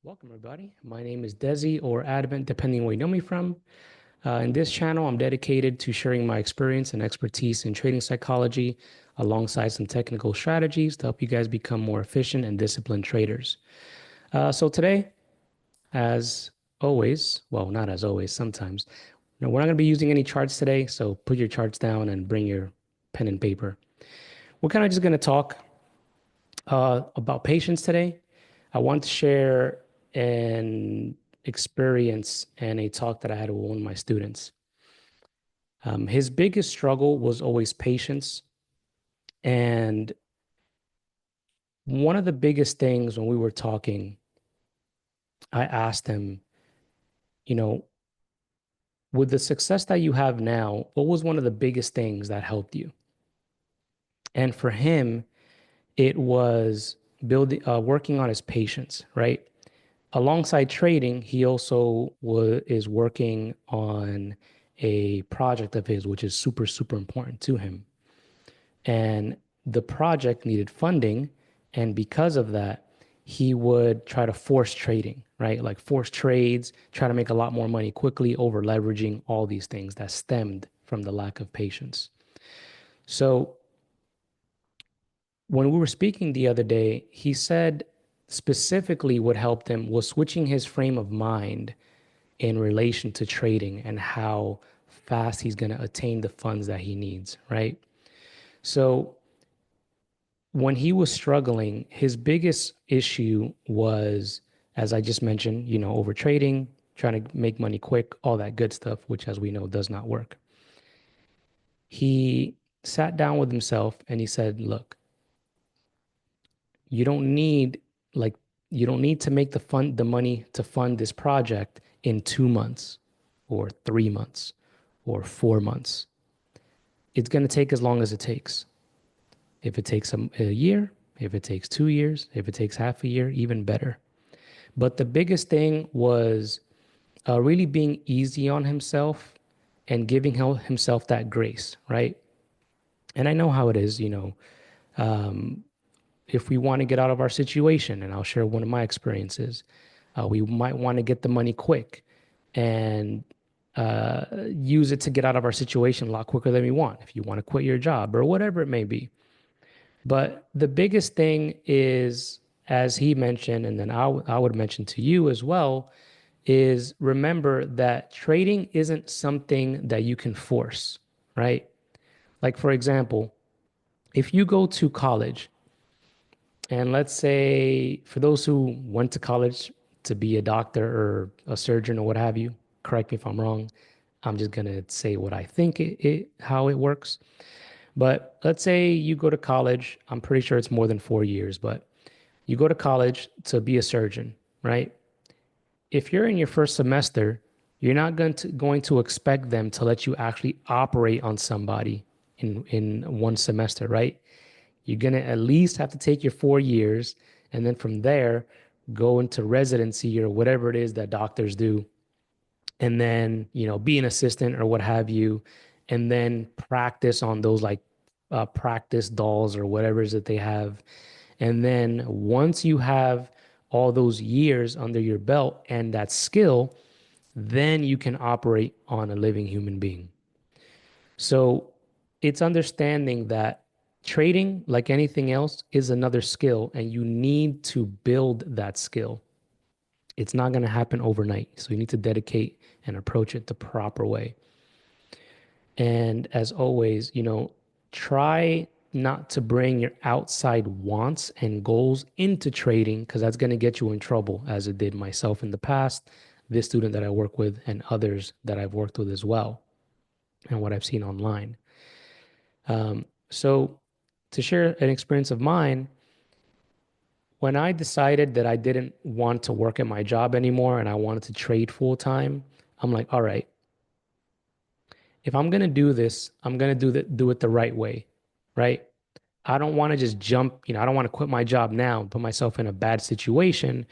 Welcome, everybody. My name is Desi or Advent, depending on where you know me from. In this channel, I'm dedicated to sharing my experience and expertise in trading psychology alongside some technical strategies to help you guys become more efficient and disciplined traders. So today, as always, well, not as always, sometimes, we're not going to be using any charts today. So put your charts down and bring your pen and paper. We're kind of just going to talk about patience today. I want to share an experience and a talk that I had with one of my students. His biggest struggle was always patience. And one of the biggest things when we were talking, I asked him, you know, with the success that you have now, what was one of the biggest things that helped you? And for him, it was working on his patience, right? Alongside trading, he also is working on a project of his, which is super, super important to him. And the project needed funding. And because of that, he would try to force trading, right? Like force trades, try to make a lot more money quickly, over leveraging all these things that stemmed from the lack of patience. So when we were speaking the other day, he said specifically what helped him was switching his frame of mind in relation to trading and how fast he's going to attain the funds that he needs, right? So when he was struggling, his biggest issue was, as I just mentioned, over trading, trying to make money quick, all that good stuff, which, as we know, does not work. He sat down with himself and he said, look, you don't need like you don't need to make the money to fund this project in 2 months or 3 months or 4 months. It's going to take as long as it takes. If it takes a year, if it takes 2 years, if it takes half a year, even better. But the biggest thing was really being easy on himself and giving himself that grace, right? And I know how it is, if we want to get out of our situation, and I'll share one of my experiences, we might want to get the money quick and use it to get out of our situation a lot quicker than we want. If you want to quit your job or whatever it may be. But the biggest thing is, as he mentioned, and then I would mention to you as well, is remember that trading isn't something that you can force, right? Like, for example, if you go to college, and let's say for those who went to college to be a doctor or a surgeon or what have you, correct me if I'm wrong. I'm just gonna say what I think how it works. But let's say you go to college. I'm pretty sure it's more than 4 years, but you go to college to be a surgeon, right? If you're in your first semester, you're not going to expect them to let you actually operate on somebody in one semester, right? You're going to at least have to take your 4 years, and then from there, go into residency or whatever it is that doctors do, and then, be an assistant or what have you, and then practice on those like practice dolls or whatever it is that they have. And then once you have all those years under your belt and that skill, then you can operate on a living human being. So it's understanding that trading, like anything else, is another skill, and you need to build that skill. It's not going to happen overnight. So you need to dedicate and approach it the proper way. And as always, try not to bring your outside wants and goals into trading, because that's going to get you in trouble, as it did myself in the past, this student that I work with, and others that I've worked with as well, and what I've seen online. So, to share an experience of mine, when I decided that I didn't want to work at my job anymore and I wanted to trade full time, I'm like, all right, if I'm gonna do this, I'm gonna do it the right way, right? I don't want to just jump, I don't want to quit my job now and put myself in a bad situation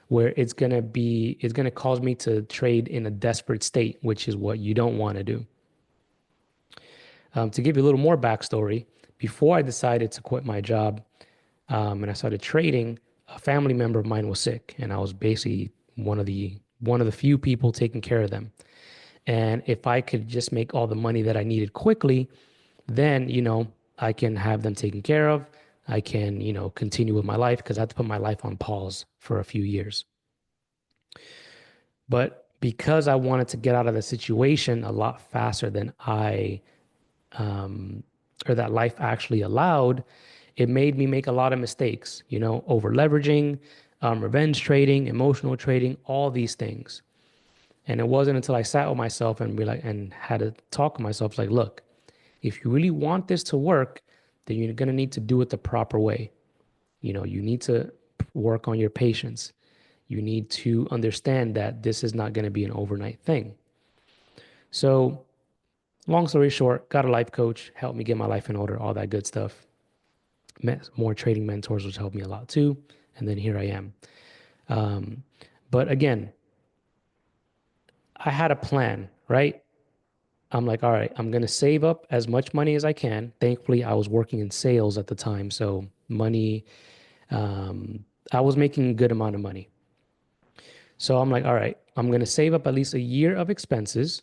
where it's gonna cause me to trade in a desperate state, which is what you don't want to do. To give you a little more backstory, before I decided to quit my job and I started trading, a family member of mine was sick, and I was basically one of the few people taking care of them. And if I could just make all the money that I needed quickly, then, I can have them taken care of. I can, continue with my life because I had to put my life on pause for a few years. But because I wanted to get out of the situation a lot faster than um, or that life actually allowed, it made me make a lot of mistakes, over leveraging, revenge trading, emotional trading, all these things. And it wasn't until I sat with myself and and had to talk to myself like, look, if you really want this to work, then you're going to need to do it the proper way. You need to work on your patience. You need to understand that this is not going to be an overnight thing. So, long story short, got a life coach, helped me get my life in order, all that good stuff. Met more trading mentors, which helped me a lot too. And then here I am. Um, but again, I had a plan, right? I'm like, all right, I'm going to save up as much money as I can. Thankfully, I was working in sales at the time. So, um, I was making a good amount of money. So, I'm like, all right, I'm going to save up at least a year of expenses.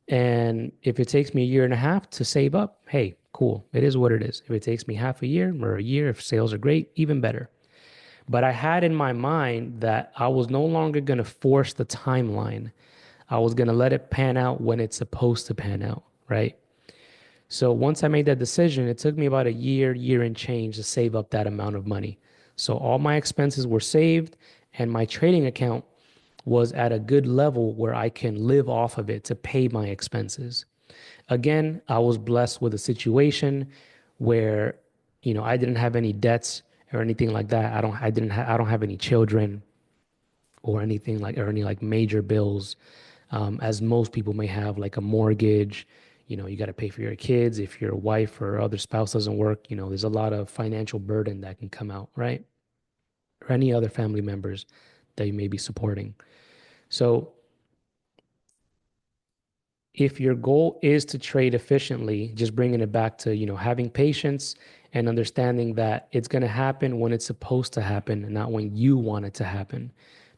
And if it takes me a year and a half to save up, hey, cool. It is what it is. If it takes me half a year or a year, if sales are great, even better. But I had in my mind that I was no longer going to force the timeline. I was going to let it pan out when it's supposed to pan out, right? So once I made that decision, it took me about a year, year and change to save up that amount of money. So all my expenses were saved and my trading account was at a good level where I can live off of it to pay my expenses. Again, I was blessed with a situation where, I didn't have any debts or anything like that. I don't have any children or anything like, or any like major bills, as most people may have, like a mortgage. You got to pay for your kids. If your wife or other spouse doesn't work, there's a lot of financial burden that can come out, right? Or any other family members that you may be supporting. So if your goal is to trade efficiently, just bringing it back to, having patience and understanding that it's going to happen when it's supposed to happen and not when you want it to happen.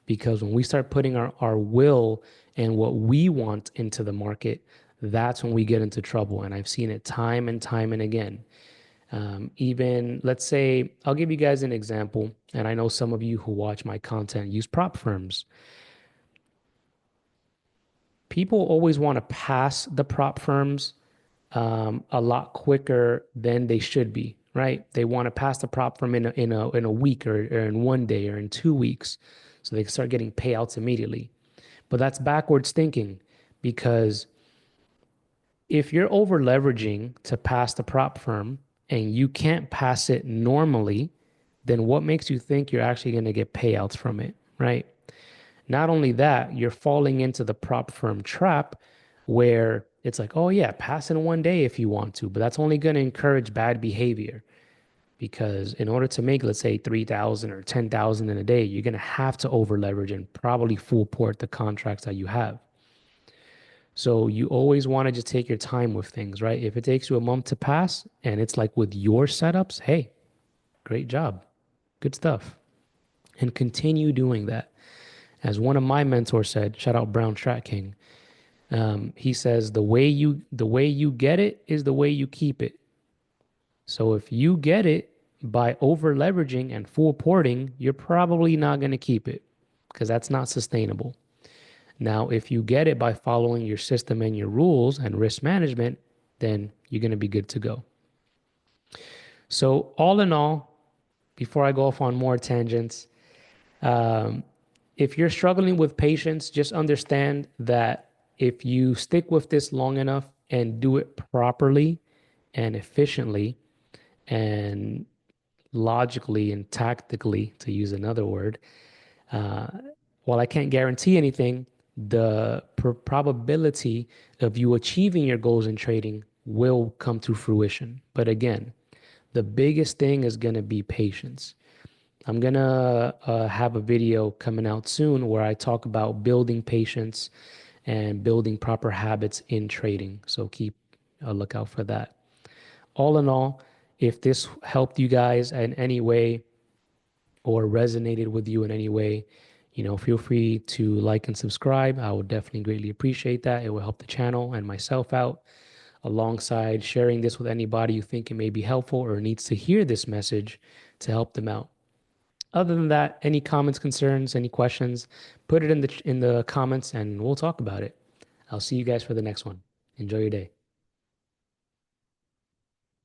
Because when we start putting our will and what we want into the market, that's when we get into trouble. And I've seen it time and time and again. Even let's say, I'll give you guys an example. And I know some of you who watch my content use prop firms. People always want to pass the prop firms a lot quicker than they should be, right? They want to pass the prop firm in a week or in one day or in 2 weeks, so they can start getting payouts immediately. But that's backwards thinking, because if you're over leveraging to pass the prop firm and you can't pass it normally, then what makes you think you're actually going to get payouts from it, right? Not only that, you're falling into the prop firm trap where it's like, oh yeah, pass in one day if you want to, but that's only going to encourage bad behavior, because in order to make, let's say, 3,000 or 10,000 in a day, you're going to have to over leverage and probably full port the contracts that you have. So you always want to just take your time with things, right? If it takes you a month to pass and it's like with your setups, hey, great job. Good stuff. And continue doing that. As one of my mentors said, shout out Brown Strat King. He says the way you get it is the way you keep it. So if you get it by over leveraging and full porting, you're probably not going to keep it because that's not sustainable. Now, if you get it by following your system and your rules and risk management, then you're going to be good to go. So all in all, before I go off on more tangents, um, if you're struggling with patience, just understand that if you stick with this long enough and do it properly and efficiently and logically and tactically, to use another word, uh, while I can't guarantee anything, the probability of you achieving your goals in trading will come to fruition. But again, the biggest thing is going to be patience. I'm going to have a video coming out soon where I talk about building patience and building proper habits in trading. So keep a lookout for that. All in all, if this helped you guys in any way, or resonated with you in any way, feel free to like and subscribe. I would definitely greatly appreciate that. It will help the channel and myself out, alongside sharing this with anybody you think it may be helpful or needs to hear this message to help them out. Other than that, any comments, concerns, any questions, put it in the comments and we'll talk about it. I'll see you guys for the next one. Enjoy your day.